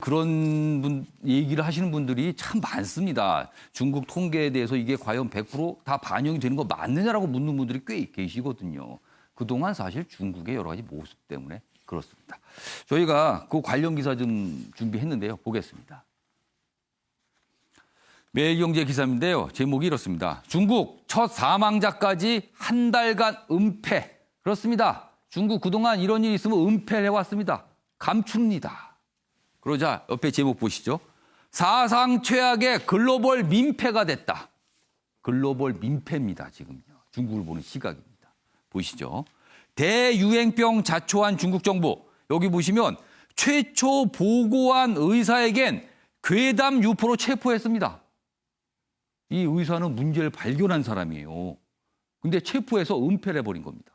그런 얘기를 하시는 분들이 참 많습니다. 중국 통계에 대해서 이게 과연 100% 다 반영이 되는 거 맞느냐라고 묻는 분들이 꽤 계시거든요. 그동안 사실 중국의 여러 가지 모습 때문에 그렇습니다. 저희가 그 관련 기사 좀 준비했는데요. 보겠습니다. 매일경제 기사인데요. 제목이 이렇습니다. 중국 첫 사망자까지 한 달간 은폐. 그렇습니다. 중국 그동안 이런 일이 있으면 은폐를 해왔습니다. 감춥니다. 그러자 옆에 제목 보시죠. 사상 최악의 글로벌 민폐가 됐다. 글로벌 민폐입니다. 지금요. 중국을 보는 시각입니다. 보시죠. 대유행병 자초한 중국 정부. 여기 보시면 최초 보고한 의사에겐 괴담 유포로 체포했습니다. 이 의사는 문제를 발견한 사람이에요. 근데 체포해서 은폐를 해버린 겁니다.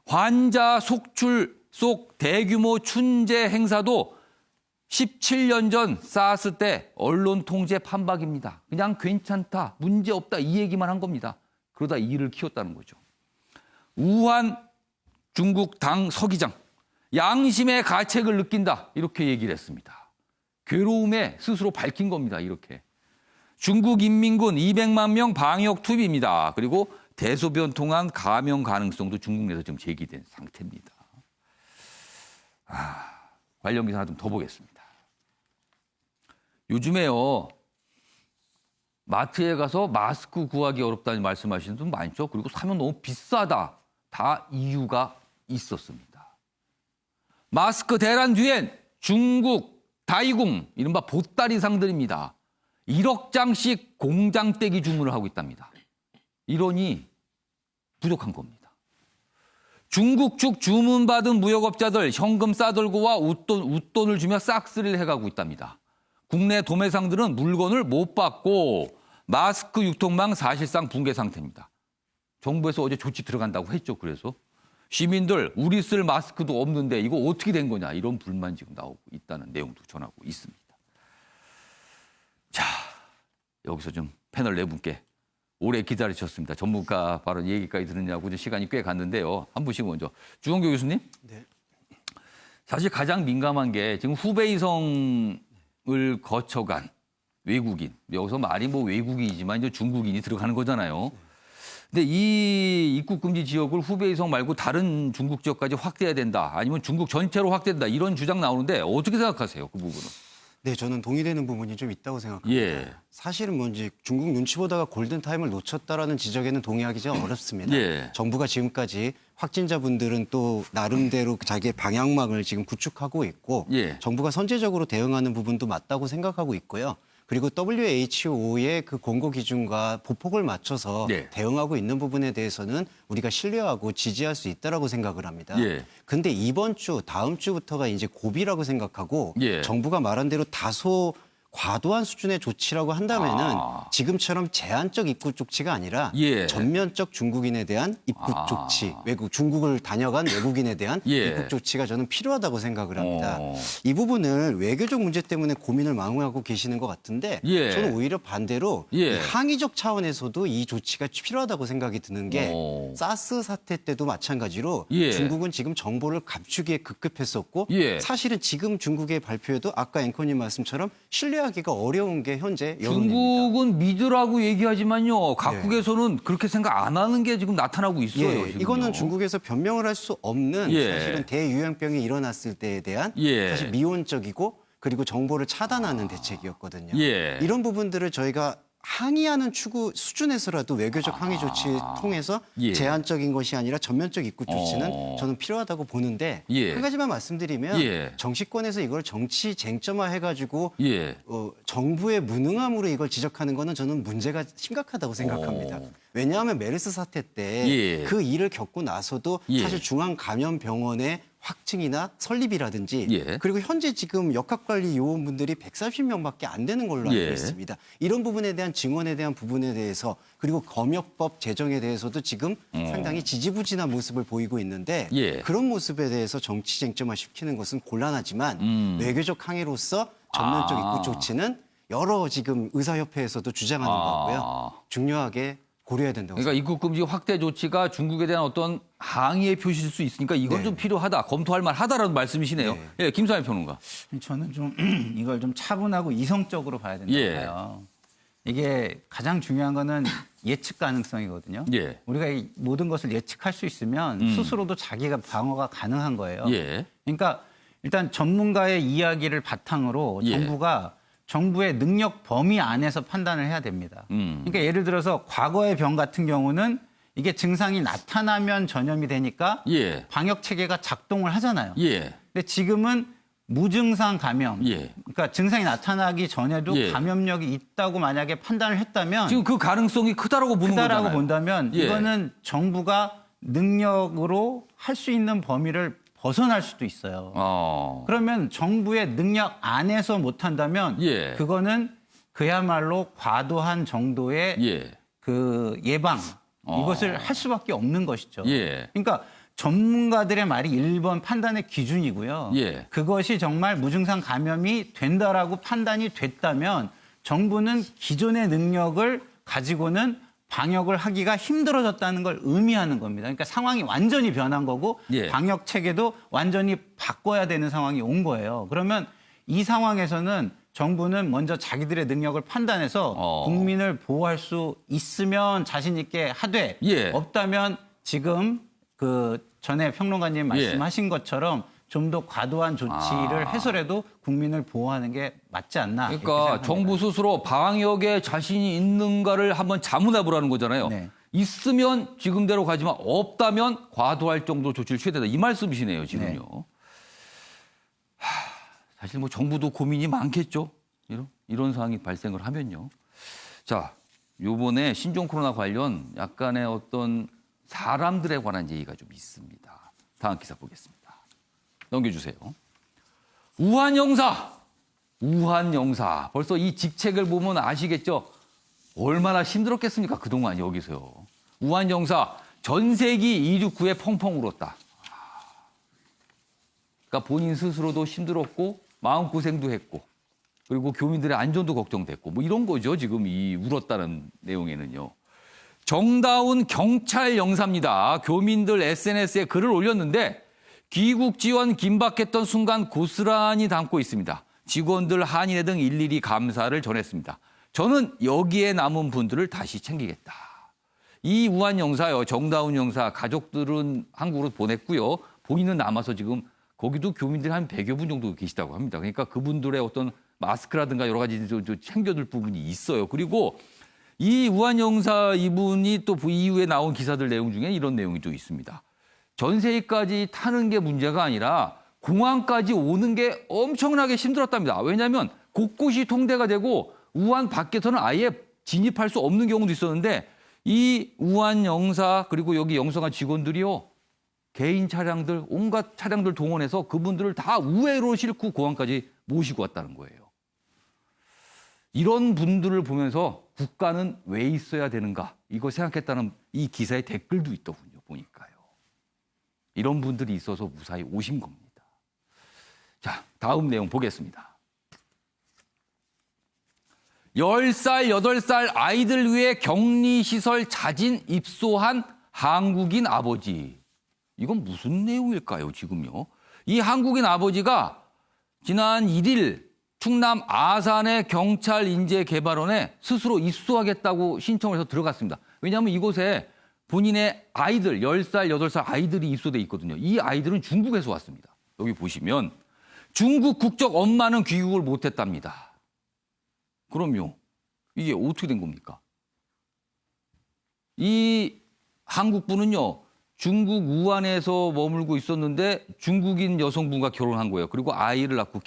환자 속출 속 대규모 춘제 행사도 17년 전 사스 때 언론 통제 판박입니다. 그냥 괜찮다, 문제 없다 이 얘기만 한 겁니다. 그러다 일을 키웠다는 거죠. 우한 중국 당 서기장, 양심의 가책을 느낀다 이렇게 얘기를 했습니다. 괴로움에 스스로 밝힌 겁니다. 이렇게. 중국 인민군 200만 명 방역 투입입니다. 그리고 대소변 통한 감염 가능성도 중국 내에서 지금 제기된 상태입니다. 관련 기사 하나 좀 더 보겠습니다. 요즘에요. 마트에 가서 마스크 구하기 어렵다는 말씀하시는 분 많죠. 그리고 사면 너무 비싸다. 다 이유가 있었습니다. 마스크 대란 뒤엔 중국 다이궁, 이른바 보따리상들입니다. 1억 장씩 공장떼기 주문을 하고 있답니다. 이러니 부족한 겁니다. 중국 측 주문받은 무역업자들 현금 싸들고와 웃돈을 주며 싹쓸이를 해가고 있답니다. 국내 도매상들은 물건을 못 받고 마스크 유통망 사실상 붕괴 상태입니다. 정부에서 어제 조치 들어간다고 했죠. 그래서 시민들 우리 쓸 마스크도 없는데 이거 어떻게 된 거냐 이런 불만 지금 나오고 있다는 내용도 전하고 있습니다. 자, 여기서 좀 패널 네 분께 오래 기다리셨습니다. 전문가 발언 얘기까지 들으냐고 이제 시간이 꽤 갔는데요. 한 분씩 먼저. 주원교 교수님. 네. 사실 가장 민감한 게 지금 후베이성을 거쳐간 외국인. 여기서 말이 뭐 외국인이지만 이제 중국인이 들어가는 거잖아요. 근데 이 입국 금지 지역을 후베이성 말고 다른 중국 지역까지 확대해야 된다. 아니면 중국 전체로 확대된다. 이런 주장 나오는데 어떻게 생각하세요? 그 부분은. 네, 저는 동의되는 부분이 좀 있다고 생각합니다. 예. 사실은 뭔지 중국 눈치 보다가 골든타임을 놓쳤다라는 지적에는 동의하기 좀 어렵습니다. 예. 정부가 지금까지 확진자분들은 또 나름대로 자기의 방향막을 지금 구축하고 있고 예. 정부가 선제적으로 대응하는 부분도 맞다고 생각하고 있고요. 그리고 WHO의 그 공고 기준과 보폭을 맞춰서 네. 대응하고 있는 부분에 대해서는 우리가 신뢰하고 지지할 수 있다라고 생각을 합니다. 예. 근데 이번 주, 다음 주부터가 이제 고비라고 생각하고 예. 정부가 말한 대로 다소 과도한 수준의 조치라고 한다면은 지금처럼 제한적 입국 조치가 아니라 예. 전면적 중국인에 대한 입국 조치, 중국을 다녀간 외국인에 대한 예. 입국 조치가 저는 필요하다고 생각을 합니다. 이 부분을 외교적 문제 때문에 고민을 많이 하고 계시는 것 같은데 예. 저는 오히려 반대로 예. 이 항의적 차원에서도 이 조치가 필요하다고 생각이 드는 게 사스 사태 때도 마찬가지로 예. 중국은 지금 정보를 감추기에 급급했었고 예. 사실은 지금 중국의 발표에도 아까 앵커님 말씀처럼 신뢰하기가 어려운 게 현재 여론입니다. 중국은 믿으라고 얘기하지만요. 각국에서는 그렇게 생각 안 하는 게 지금 나타나고 있어요. 예, 지금요. 이거는 중국에서 변명을 할 수 없는 예. 사실은 대유행병이 일어났을 때에 대한 예. 사실 미온적이고 그리고 정보를 차단하는 대책이었거든요. 예. 이런 부분들을 저희가 항의하는 추구 수준에서라도 외교적 항의 조치 통해서 예. 제한적인 것이 아니라 전면적 입국 조치는 저는 필요하다고 보는데 예. 한 가지만 말씀드리면 예. 정치권에서 이걸 정치 쟁점화해가지고 예. 정부의 무능함으로 이걸 지적하는 거는 저는 문제가 심각하다고 생각합니다. 왜냐하면 메르스 사태 때 그 예. 일을 겪고 나서도 예. 사실 중앙감염병원의 확증이나 설립이라든지 예. 그리고 현재 지금 역학관리 요원분들이 140명밖에 안 되는 걸로 알고 예. 있습니다. 이런 부분에 대한 증언에 대한 부분에 대해서 그리고 검역법 제정에 대해서도 지금 상당히 지지부진한 모습을 보이고 있는데 예. 그런 모습에 대해서 정치 쟁점화 시키는 것은 곤란하지만 외교적 항의로서 전면적 입국 조치는 여러 지금 의사협회에서도 주장하는 거고요. 중요하게 고려해야 된다고 그러니까 입국 금지 확대 조치가 중국에 대한 어떤 항의의 표시일 수 있으니까 이건 네. 좀 필요하다, 검토할 만하다라는 말씀이시네요. 네. 예, 김상현 평론가. 저는 좀 이걸 좀 차분하고 이성적으로 봐야 된다고 예. 봐요. 이게 가장 중요한 거는 예측 가능성이거든요. 예. 우리가 이 모든 것을 예측할 수 있으면 스스로도 자기가 방어가 가능한 거예요. 예. 그러니까 일단 전문가의 이야기를 바탕으로 예. 정부의 능력 범위 안에서 판단을 해야 됩니다. 그러니까 예를 들어서 과거의 병 같은 경우는 이게 증상이 나타나면 전염이 되니까 예. 방역 체계가 작동을 하잖아요. 예. 근데 지금은 무증상 감염, 예. 그러니까 증상이 나타나기 전에도 예. 감염력이 있다고 만약에 판단을 했다면 지금 그 가능성이 크다라고 보는 크다라고 거잖아요. 본다면 예. 이거는 정부가 능력으로 할 수 있는 범위를 벗어날 수도 있어요. 그러면 정부의 능력 안에서 못한다면 예. 그거는 그야말로 과도한 정도의 예. 그 예방 이것을 할 수밖에 없는 것이죠. 예. 그러니까 전문가들의 말이 1번 판단의 기준이고요. 예. 그것이 정말 무증상 감염이 된다라고 판단이 됐다면 정부는 기존의 능력을 가지고는 방역을 하기가 힘들어졌다는 걸 의미하는 겁니다. 그러니까 상황이 완전히 변한 거고 예. 방역 체계도 완전히 바꿔야 되는 상황이 온 거예요. 그러면 이 상황에서는 정부는 먼저 자기들의 능력을 판단해서 국민을 보호할 수 있으면 자신 있게 하되 예. 없다면 지금 그 전에 평론가님 말씀하신 것처럼 좀 더 과도한 조치를 해서라도 국민을 보호하는 게 맞지 않나. 이렇게 그러니까 생각합니다. 정부 스스로 방역에 자신이 있는가를 한번 자문해 보라는 거잖아요. 네. 있으면 지금대로 가지만 없다면 과도할 정도 조치를 취해야 된다. 이 말씀이시네요, 지금요. 사실 뭐 정부도 고민이 많겠죠. 이런 상황이 발생을 하면요. 자, 요번에 신종 코로나 관련 약간의 어떤 사람들에 관한 얘기가 좀 있습니다. 다음 기사 보겠습니다. 넘겨주세요. 우한 영사. 벌써 이 직책을 보면 아시겠죠? 얼마나 힘들었겠습니까? 그동안 여기서요. 우한 영사 전세기 이륙 후에 펑펑 울었다. 그러니까 본인 스스로도 힘들었고 마음고생도 했고 그리고 교민들의 안전도 걱정됐고 뭐 이런 거죠. 지금 이 울었다는 내용에는요. 정다운 경찰 영사입니다. 교민들 SNS에 글을 올렸는데 귀국 지원 긴박했던 순간 고스란히 담고 있습니다. 직원들 한인회 등 일일이 감사를 전했습니다. 저는 여기에 남은 분들을 다시 챙기겠다. 이 우한 영사요, 정다운 영사 가족들은 한국으로 보냈고요. 본인은 남아서 지금 거기도 교민들이 한 100여 분 정도 계시다고 합니다. 그러니까 그분들의 어떤 마스크라든가 여러 가지 챙겨줄 부분이 있어요. 그리고 이 우한 영사 이분이 또 이후에 나온 기사들 내용 중에 이런 내용이 또 있습니다. 전세기까지 타는 게 문제가 아니라 공항까지 오는 게 엄청나게 힘들었답니다. 왜냐하면 곳곳이 통제가 되고 우한 밖에서는 아예 진입할 수 없는 경우도 있었는데 이 우한 영사 그리고 여기 영사관 직원들이요. 개인 차량들, 온갖 차량들 동원해서 그분들을 다 우회로 싣고 공항까지 모시고 왔다는 거예요. 이런 분들을 보면서 국가는 왜 있어야 되는가 이거 생각했다는 이 기사의 댓글도 있더군요. 보니까요. 이런 분들이 있어서 무사히 오신 겁니다. 자, 다음 내용 보겠습니다. 10살, 8살 아이들 위해 격리시설 자진 입소한 한국인 아버지. 이건 무슨 내용일까요, 지금요? 이 한국인 아버지가 지난 1일 충남 아산의 경찰 인재개발원에 스스로 입소하겠다고 신청을 해서 들어갔습니다. 왜냐하면 이곳에 본인의 아이들, 10살, 8살 아이들이 입소돼 있거든요. 이 아이들은 중국에서 왔습니다. 여기 보시면 중국 국적 엄마는 귀국을 못했답니다. 그럼요. 이게 어떻게 된 겁니까? 이 한국분은요. 중국 우한에서 머물고 있었는데 중국인 여성분과 결혼한 거예요. 그리고 아이를 낳고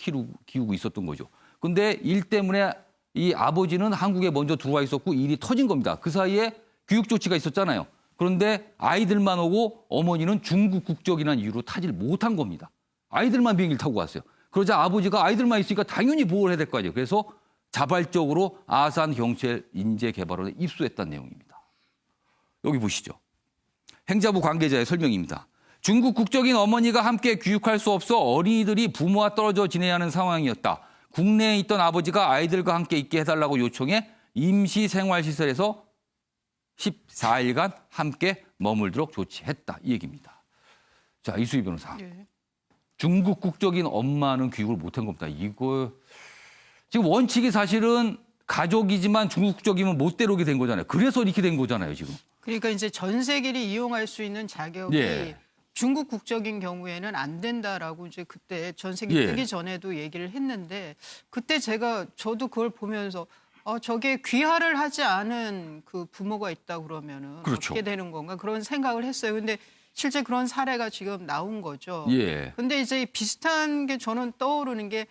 키우고 있었던 거죠. 근데 일 때문에 이 아버지는 한국에 먼저 들어와 있었고 일이 터진 겁니다. 그 사이에 교육 조치가 있었잖아요. 그런데 아이들만 오고 어머니는 중국 국적이라는 이유로 타지를 못한 겁니다. 아이들만 비행기를 타고 갔어요. 그러자 아버지가 아이들만 있으니까 당연히 보호를 해야 될 거 아니에요. 그래서 자발적으로 아산 경찰 인재개발원에 입소했다는 내용입니다. 여기 보시죠. 행자부 관계자의 설명입니다. 중국 국적인 어머니가 함께 교육할 수 없어 어린이들이 부모와 떨어져 지내야 하는 상황이었다. 국내에 있던 아버지가 아이들과 함께 있게 해달라고 요청해 임시생활시설에서 14일간 함께 머물도록 조치했다. 이 얘기입니다. 자, 이수희 변호사. 예. 중국 국적인 엄마는 귀국을 못한 겁니다. 이거 지금 원칙이 사실은 가족이지만 중국 국적이면 못 데려오게 된 거잖아요. 그래서 이렇게 된 거잖아요, 지금. 그러니까 이제 전세기를 이용할 수 있는 자격이 예. 중국 국적인 경우에는 안 된다라고 이제 그때 전세기 예. 뜨기 전에도 얘기를 했는데 그때 저도 그걸 보면서 저게 귀화를 하지 않은 그 부모가 있다 그러면은 그렇죠. 어떻게 되는 건가 그런 생각을 했어요. 근데 실제 그런 사례가 지금 나온 거죠. 예. 근데 이제 비슷한 게 저는 떠오르는 게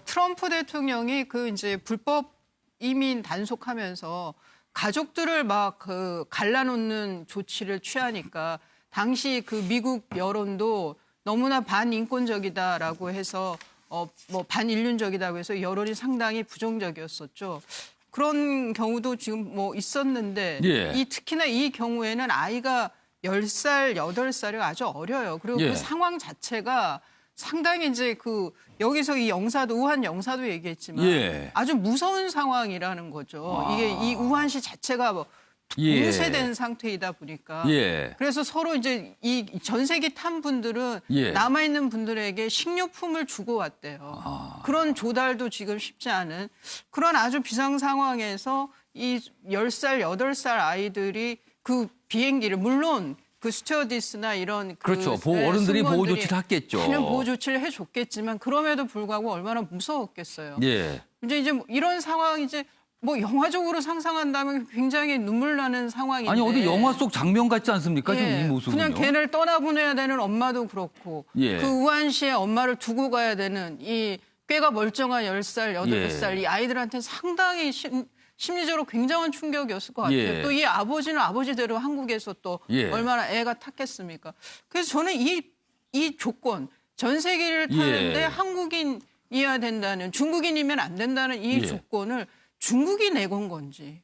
트럼프 대통령이 그 이제 불법 이민 단속하면서 가족들을 막 그 갈라놓는 조치를 취하니까 당시 그 미국 여론도 너무나 반인권적이다라고 해서 뭐 반인륜적이다고 해서 여론이 상당히 부정적이었었죠. 그런 경우도 지금 뭐 있었는데 예. 특히나 이 경우에는 아이가 10살, 8살이 아주 어려요. 그리고 예. 그 상황 자체가 상당히 이제 여기서 이 영사도 우한 영사도 얘기했지만 예. 아주 무서운 상황이라는 거죠. 이게 이 우한시 자체가 뭐 예. 봉쇄된 상태이다 보니까 예. 그래서 서로 이제 이 전세기 탄 분들은 예. 남아 있는 분들에게 식료품을 주고 왔대요. 그런 조달도 지금 쉽지 않은 그런 아주 비상 상황에서 이 10살, 8살 아이들이 그 비행기를 물론 그 스튜어디스나 이런 그렇죠. 어른들이 보호 승무원들이 조치를 했겠죠. 많은 보호 조치를 해줬겠지만 그럼에도 불구하고 얼마나 무서웠겠어요. 예. 이제 뭐 이런 상황 이제 뭐 영화적으로 상상한다면 굉장히 눈물 나는 상황인데. 아니 어디 영화 속 장면 같지 않습니까? 지금 이 모습은요. 그냥 걔를 떠나보내야 되는 엄마도 그렇고 예. 그 우한시에 엄마를 두고 가야 되는 이 꾀가 멀쩡한 10살, 8살 예. 이 아이들한테 상당히 심리적으로 굉장한 충격이었을 것 같아요. 예. 또 이 아버지는 아버지대로 한국에서 또 예. 얼마나 애가 탔겠습니까? 그래서 저는 이 조건 전세기를 타는데 예. 한국인이어야 된다는 중국인이면 안 된다는 이 예. 조건을 중국이 내건 건지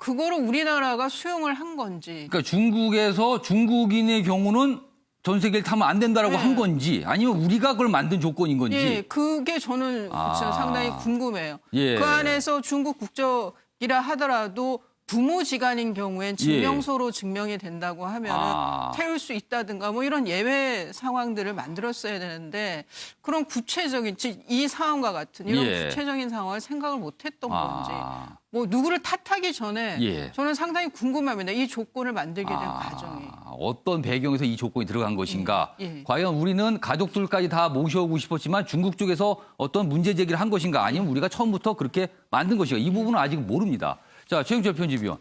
그거를 우리나라가 수용을 한 건지 그러니까 중국에서 중국인의 경우는 전세기를 타면 안 된다라고 네. 한 건지 아니면 우리가 그걸 만든 조건인 건지. 예, 그게 저는 진짜 상당히 궁금해요. 예. 그 안에서 중국 국적이라 하더라도 부모지간인 경우엔 증명서로 증명이 된다고 하면 태울 수 있다든가 뭐 이런 예외 상황들을 만들었어야 되는데 그런 구체적인 이 상황과 같은 이런 예. 구체적인 상황을 생각을 못했던 건지 뭐 누구를 탓하기 전에 예. 저는 상당히 궁금합니다. 이 조건을 만들게 된 과정이. 어떤 배경에서 이 조건이 들어간 것인가. 예. 과연 우리는 가족들까지 다 모셔오고 싶었지만 중국 쪽에서 어떤 문제 제기를 한 것인가 아니면 우리가 처음부터 그렇게 만든 것인가. 이 부분은 아직 모릅니다. 자, 최영철 편집위원.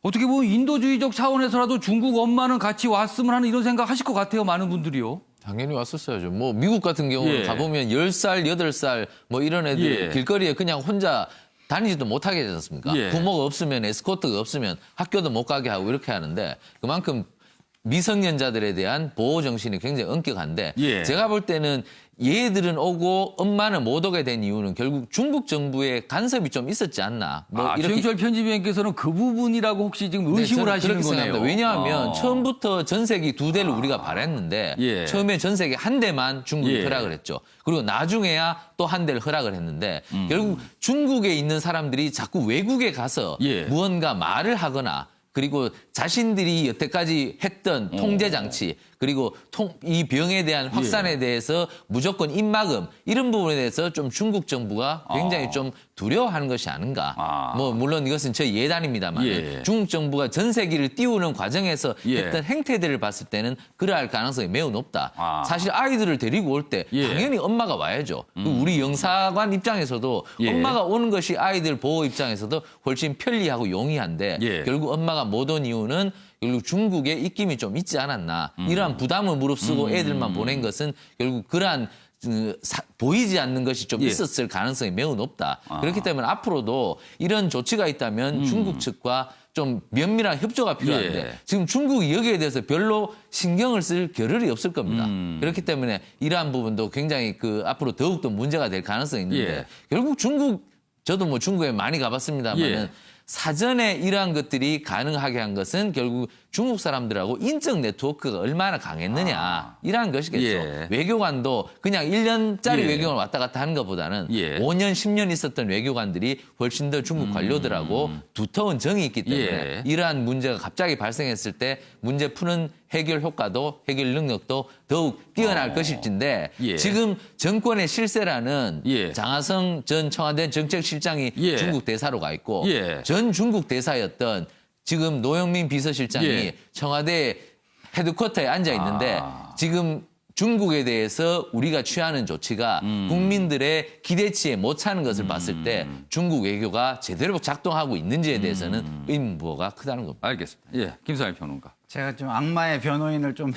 어떻게 보면 인도주의적 차원에서라도 중국 엄마는 같이 왔으면 하는 이런 생각 하실 것 같아요. 많은 분들이요. 당연히 왔었어야죠. 뭐 미국 같은 경우는 예. 가보면 10살, 8살 뭐 이런 애들 예. 길거리에 그냥 혼자 다니지도 못하게 되지 않습니까? 예. 부모가 없으면 에스코트가 없으면 학교도 못 가게 하고 이렇게 하는데 그만큼 미성년자들에 대한 보호 정신이 굉장히 엄격한데 예. 제가 볼 때는 얘들은 오고 엄마는 못 오게 된 이유는 결국 중국 정부의 간섭이 좀 있었지 않나. 뭐 최영철 편집위원께서는 그 부분이라고 혹시 지금 의심을 저는 하시는 그렇게 거네요. 생각합니다. 왜냐하면 처음부터 전세기 2대를 우리가 바랬는데 예. 처음에 전세기 한 대만 중국이 예. 허락을 했죠. 그리고 나중에야 또 한 대를 허락을 했는데 결국 중국에 있는 사람들이 자꾸 외국에 가서 예. 무언가 말을 하거나 그리고 자신들이 여태까지 했던 통제 장치 그리고 이 병에 대한 확산에 대해서 무조건 입막음 이런 부분에 대해서 좀 중국 정부가 굉장히 좀 두려워하는 것이 아닌가. 뭐 물론 이것은 저희 예단입니다만 예. 중국 정부가 전세기를 띄우는 과정에서 예. 했던 행태들을 봤을 때는 그러할 가능성이 매우 높다. 사실 아이들을 데리고 올 때 예. 당연히 엄마가 와야죠. 우리 영사관 입장에서도 예. 엄마가 오는 것이 아이들 보호 입장에서도 훨씬 편리하고 용이한데 예. 결국 엄마가 못 온 이유는 결국 중국에 입김이 좀 있지 않았나. 이러한 부담을 무릅쓰고 애들만 보낸 것은 결국 그러한 보이지 않는 것이 좀 예. 있었을 가능성이 매우 높다. 그렇기 때문에 앞으로도 이런 조치가 있다면 중국 측과 좀 면밀한 협조가 필요한데 예. 지금 중국이 여기에 대해서 별로 신경을 쓸 겨를이 없을 겁니다. 그렇기 때문에 이러한 부분도 굉장히 앞으로 더욱더 문제가 될 가능성이 있는데 예. 결국 저도 뭐 중국에 많이 가봤습니다만은 예. 사전에 이러한 것들이 가능하게 한 것은 결국 중국 사람들하고 인적 네트워크가 얼마나 강했느냐 이러한 것이겠죠. 예. 외교관도 그냥 1년짜리 예. 외교관 왔다 갔다 하는 것보다는 예. 5년, 10년 있었던 외교관들이 훨씬 더 중국 관료들하고 두터운 정이 있기 때문에 예. 이러한 문제가 갑자기 발생했을 때 문제 푸는 해결 효과도 해결 능력도 더욱 뛰어날 것일진데 예. 지금 정권의 실세라는 예. 장하성 전 청와대 정책실장이 예. 중국 대사로 가 있고 예. 전 중국 대사였던 지금 노영민 비서실장이 예. 청와대 헤드쿼터에 앉아 있는데 지금 중국에 대해서 우리가 취하는 조치가 국민들의 기대치에 못 차는 것을 봤을 때 중국 외교가 제대로 작동하고 있는지에 대해서는 의문부호가 크다는 겁니다. 알겠습니다. 예, 김상일 평론가. 제가 좀 악마의 변호인을 좀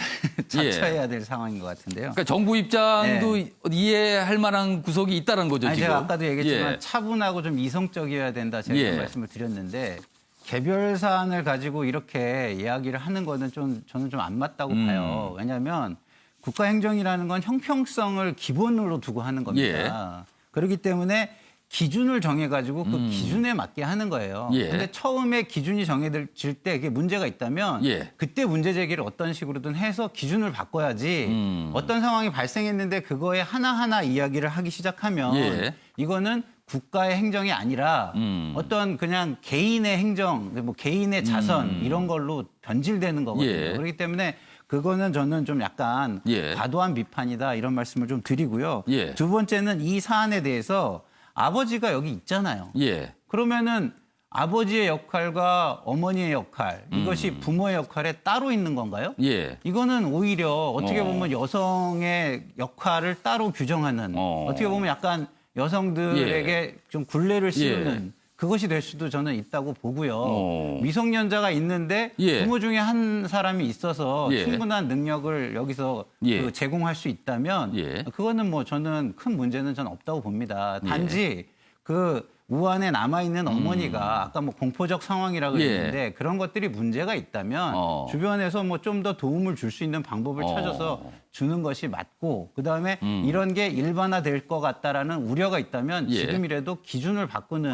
자처해야 될 상황인 것 같은데요. 그러니까 정부 입장도 이해할 만한 구석이 있다는 거죠, 아니, 지금. 제가 아까도 얘기했지만 예. 차분하고 좀 이성적이어야 된다 제가 예. 말씀을 드렸는데 개별 사안을 가지고 이렇게 이야기를 하는 거는 저는 좀 안 맞다고 봐요. 왜냐하면 국가행정이라는 건 형평성을 기본으로 두고 하는 겁니다. 그렇기 때문에 기준을 정해가지고 그 기준에 맞게 하는 거예요. 예. 근데 처음에 기준이 정해질 때 그게 문제가 있다면 예. 그때 문제 제기를 어떤 식으로든 해서 기준을 바꿔야지 어떤 상황이 발생했는데 그거에 하나하나 이야기를 하기 시작하면 예. 이거는 국가의 행정이 아니라 어떤 그냥 개인의 행정, 뭐 개인의 자선 이런 걸로 변질되는 거거든요. 예. 그렇기 때문에 그거는 저는 좀 약간 예. 과도한 비판이다 이런 말씀을 좀 드리고요. 예. 두 번째는 이 사안에 대해서 아버지가 여기 있잖아요. 예. 그러면은 아버지의 역할과 어머니의 역할 이것이 부모의 역할에 따로 있는 건가요? 예. 이거는 오히려 어떻게 보면 여성의 역할을 따로 규정하는 어떻게 보면 약간 여성들에게 좀 굴레를 씌우는 그것이 될 수도 저는 있다고 보고요. 미성년자가 있는데 예. 부모 중에 한 사람이 있어서 예. 충분한 능력을 여기서 예. 그 제공할 수 있다면 예. 그거는 뭐 저는 큰 문제는 저는 없다고 봅니다. 단지 그 우한에 남아있는 어머니가 아까 뭐 공포적 상황이라고 예. 했는데 그런 것들이 문제가 있다면 주변에서 뭐 좀 더 도움을 줄 수 있는 방법을 찾아서 주는 것이 맞고 그다음에 이런 게 일반화될 것 같다라는 우려가 있다면 예. 지금이라도 기준을 바꾸는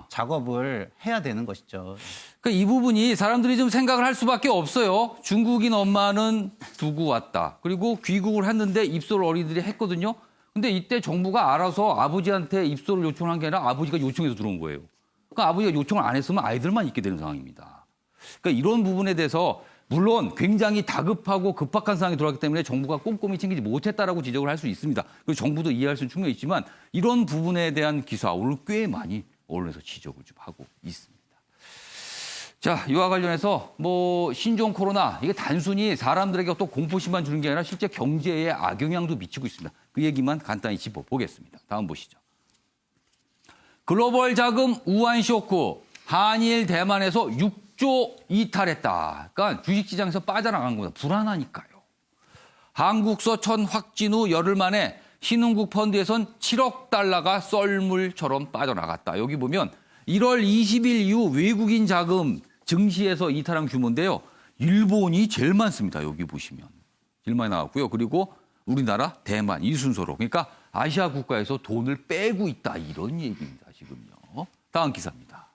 작업을 해야 되는 것이죠. 그러니까 이 부분이 사람들이 좀 생각을 할 수밖에 없어요. 중국인 엄마는 두고 왔다. 그리고 귀국을 했는데 입소를 어린이들이 했거든요. 근데 이때 정부가 알아서 아버지한테 입소를 요청한 게 아니라 아버지가 요청해서 들어온 거예요. 그러니까 아버지가 요청을 안 했으면 아이들만 있게 되는 상황입니다. 그러니까 이런 부분에 대해서 물론 굉장히 다급하고 급박한 상황이 들어왔기 때문에 정부가 꼼꼼히 챙기지 못했다라고 지적을 할 수 있습니다. 그리고 정부도 이해할 수 있는 측면이 있지만 이런 부분에 대한 기사 오늘 꽤 많이 언론에서 지적을 좀 하고 있습니다. 자, 이와 관련해서 뭐 신종 코로나 이게 단순히 사람들에게 또 공포심만 주는 게 아니라 실제 경제에 악영향도 미치고 있습니다. 그 얘기만 간단히 짚어보겠습니다. 다음 보시죠. 글로벌 자금 우한 쇼크, 한일 대만에서 6조 이탈했다. 그러니까 주식시장에서 빠져나간 겁니다. 불안하니까요. 한국서 첫 확진 후 열흘 만에 신흥국 펀드에선 7억 달러가 썰물처럼 빠져나갔다. 여기 보면 1월 20일 이후 외국인 자금 증시에서 이탈한 규모인데요. 일본이 제일 많습니다. 여기 보시면. 제일 많이 나왔고요. 그리고 우리나라, 대만 이 순서로. 그러니까 아시아 국가에서 돈을 빼고 있다. 이런 얘기입니다. 지금요. 다음 기사입니다.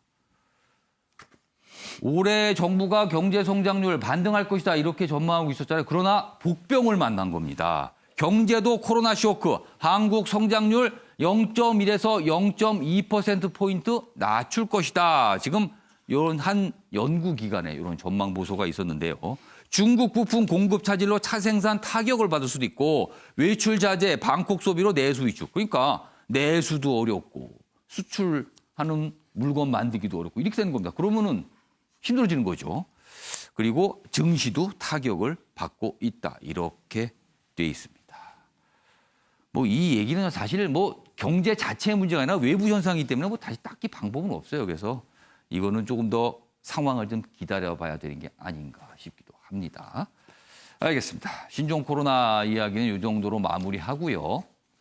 올해 정부가 경제 성장률 반등할 것이다. 이렇게 전망하고 있었잖아요. 그러나 복병을 만난 겁니다. 경제도 코로나 쇼크, 한국 성장률 0.1에서 0.2%포인트 낮출 것이다. 지금 이런 한 연구기관에 이런 전망 보고서가 있었는데요. 중국 부품 공급 차질로 차 생산 타격을 받을 수도 있고 외출 자재, 방콕 소비로 내수 위축. 그러니까 내수도 어렵고 수출하는 물건 만들기도 어렵고 이렇게 되는 겁니다. 그러면은 힘들어지는 거죠. 그리고 증시도 타격을 받고 있다. 이렇게 돼 있습니다. 뭐 이 얘기는 사실 뭐 경제 자체의 문제가 아니라 외부 현상이기 때문에 뭐 다시 딱히 방법은 없어요. 그래서 이거는 조금 더 상황을 좀 기다려봐야 되는 게 아닌가 싶기도 합니다. 알겠습니다. 신종 코로나 이야기는 이 정도로 마무리하고요.